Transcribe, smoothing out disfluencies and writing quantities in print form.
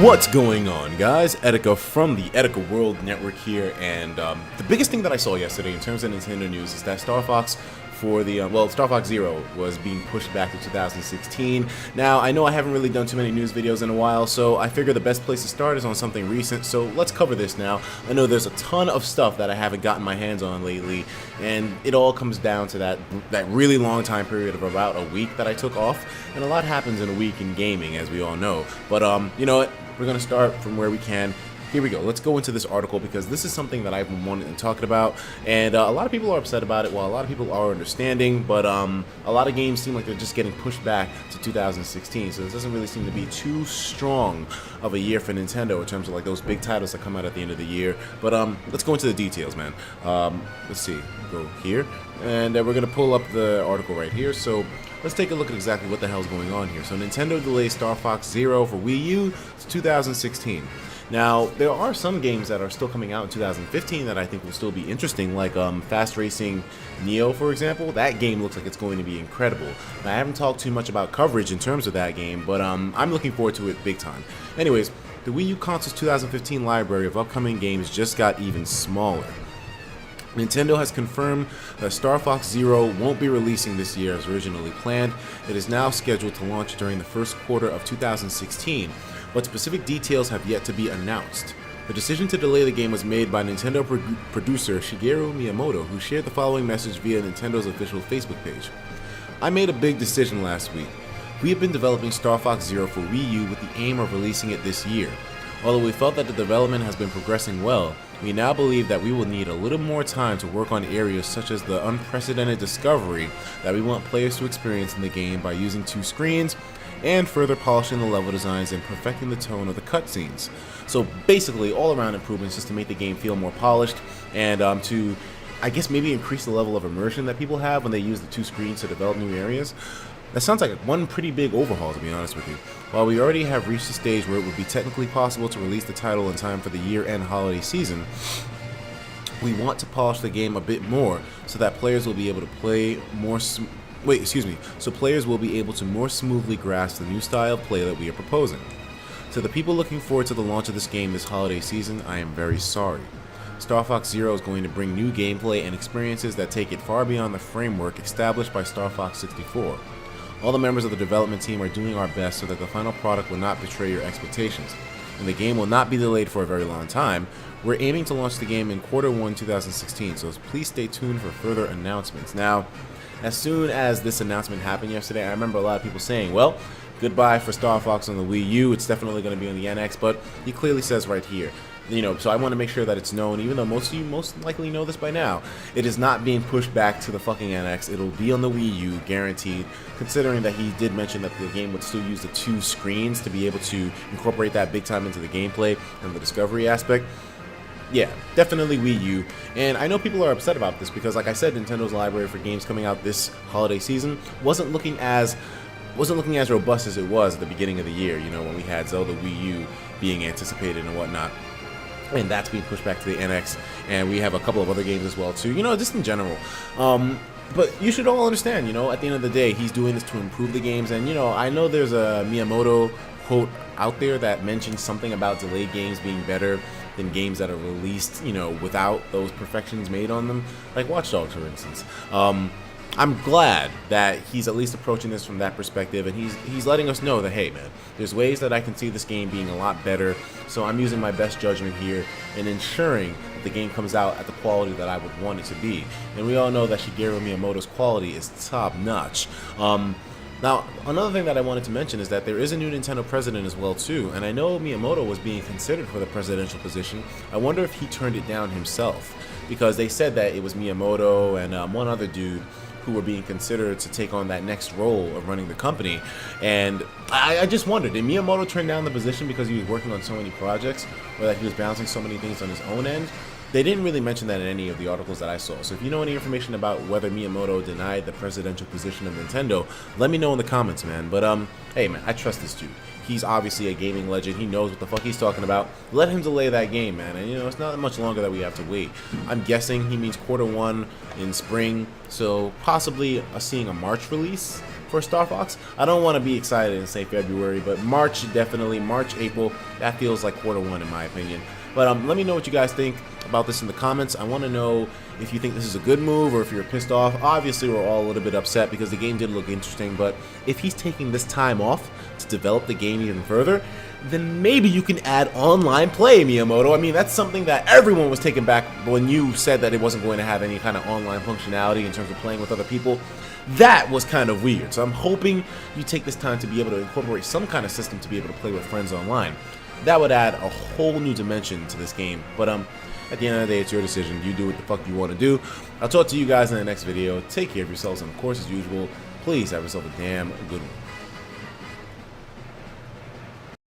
What's going on, guys? Etika from the Etika World Network here, and the biggest thing that I saw yesterday in terms of Nintendo news is that Starfox for the, Starfox Zero was being pushed back to 2016. Now, I know I haven't really done too many news videos in a while, so I figure the best place to start is on something recent, so let's cover this now. I know there's a ton of stuff that I haven't gotten my hands on lately, and it all comes down to that really long time period of about a week that I took off, and a lot happens in a week in gaming, as we all know. But, you know what? We're going to start from where we can. Here we go. Let's go into this article because this is something that I've been wanting to talk about, and a lot of people are upset about it, while a lot of people are understanding, but a lot of games seem like they're just getting pushed back to 2016, so this doesn't really seem to be too strong of a year for Nintendo in terms of like those big titles that come out at the end of the year. But let's go into the details, man. Let's see. Go here, and we're going to pull up the article right here, so let's take a look at exactly what the hell is going on here. So Nintendo delays Starfox Zero for Wii U to 2016. Now, there are some games that are still coming out in 2015 that I think will still be interesting, like Fast Racing Neo, for example. That game looks like it's going to be incredible. Now, I haven't talked too much about coverage in terms of that game, but I'm looking forward to it big time. Anyways, the Wii U console's 2015 library of upcoming games just got even smaller. Nintendo has confirmed that Starfox Zero won't be releasing this year as originally planned. It is now scheduled to launch during the first quarter of 2016, but specific details have yet to be announced. The decision to delay the game was made by Nintendo producer Shigeru Miyamoto, who shared the following message via Nintendo's official Facebook page. "I made a big decision last week. We have been developing Starfox Zero for Wii U with the aim of releasing it this year. Although we felt that the development has been progressing well, we now believe that we will need a little more time to work on areas such as the unprecedented discovery that we want players to experience in the game by using 2 screens, and further polishing the level designs and perfecting the tone of the cutscenes." So basically, all around improvements just to make the game feel more polished, and to, I guess, maybe increase the level of immersion that people have when they use the 2 screens to develop new areas. That sounds like one pretty big overhaul, to be honest with you. While we already have reached the stage where it would be technically possible to release the title in time for the year-end holiday season, we want to polish the game a bit more so that players will be able to play more so players will be able to more smoothly grasp the new style of play that we are proposing. To the people looking forward to the launch of this game this holiday season, I am very sorry. Starfox Zero is going to bring new gameplay and experiences that take it far beyond the framework established by Star Fox 64. All the members of the development team are doing our best so that the final product will not betray your expectations, and the game will not be delayed for a very long time. We're aiming to launch the game in Q1 2016, so please stay tuned for further announcements. Now, as soon as this announcement happened yesterday, I remember a lot of people saying, well, goodbye for Star Fox on the Wii U, it's definitely going to be on the NX, but he clearly says right here, you know, so I want to make sure that it's known, even though most of you most likely know this by now, it is not being pushed back to the fucking NX. It'll be on the Wii U, guaranteed, considering that he did mention that the game would still use the 2 screens to be able to incorporate that big time into the gameplay and the discovery aspect. Yeah, definitely Wii U, and I know people are upset about this because, like I said, Nintendo's library for games coming out this holiday season wasn't looking as robust as it was at the beginning of the year, you know, when we had Zelda Wii U being anticipated and whatnot. And that's being pushed back to the NX, and we have a couple of other games as well too, you know, just in general. But you should all understand, you know, at the end of the day, he's doing this to improve the games, and, you know, I know there's a Miyamoto quote out there that mentions something about delayed games being better than games that are released, you know, without those perfections made on them, like Watch Dogs, for instance. I'm glad that he's at least approaching this from that perspective, and he's letting us know that, hey man, there's ways that I can see this game being a lot better, so I'm using my best judgment here and ensuring that the game comes out at the quality that I would want it to be. And we all know that Shigeru Miyamoto's quality is top notch. Now, another thing that I wanted to mention is that there is a new Nintendo president as well too, and I know Miyamoto was being considered for the presidential position. I wonder if he turned it down himself, because they said that it was Miyamoto and one other dude who were being considered to take on that next role of running the company. And I just wondered, did Miyamoto turn down the position because he was working on so many projects, or that he was balancing so many things on his own end? They didn't really mention that in any of the articles that I saw, so if you know any information about whether Miyamoto denied the presidential position of Nintendo, let me know in the comments, man. But hey man, I trust this dude. He's obviously a gaming legend. He knows what the fuck he's talking about. Let him delay that game, man. And, you know, it's not much longer that we have to wait. I'm guessing he means Q1 in spring, so possibly seeing a March release for Starfox. I don't want to be excited and say February, but March, definitely. March, April, that feels like Q1 in my opinion. But let me know what you guys think about this in the comments. I want to know if you think this is a good move or if you're pissed off. Obviously, we're all a little bit upset because the game did look interesting, but if he's taking this time off to develop the game even further, then maybe you can add online play, Miyamoto. I mean, that's something that everyone was taken back when you said that it wasn't going to have any kind of online functionality in terms of playing with other people. That was kind of weird. So I'm hoping you take this time to be able to incorporate some kind of system to be able to play with friends online. That would add a whole new dimension to this game. But at the end of the day, it's your decision. You do what the fuck you want to do. I'll talk to you guys in the next video. Take care of yourselves, and of course, as usual, please have yourself a damn good one.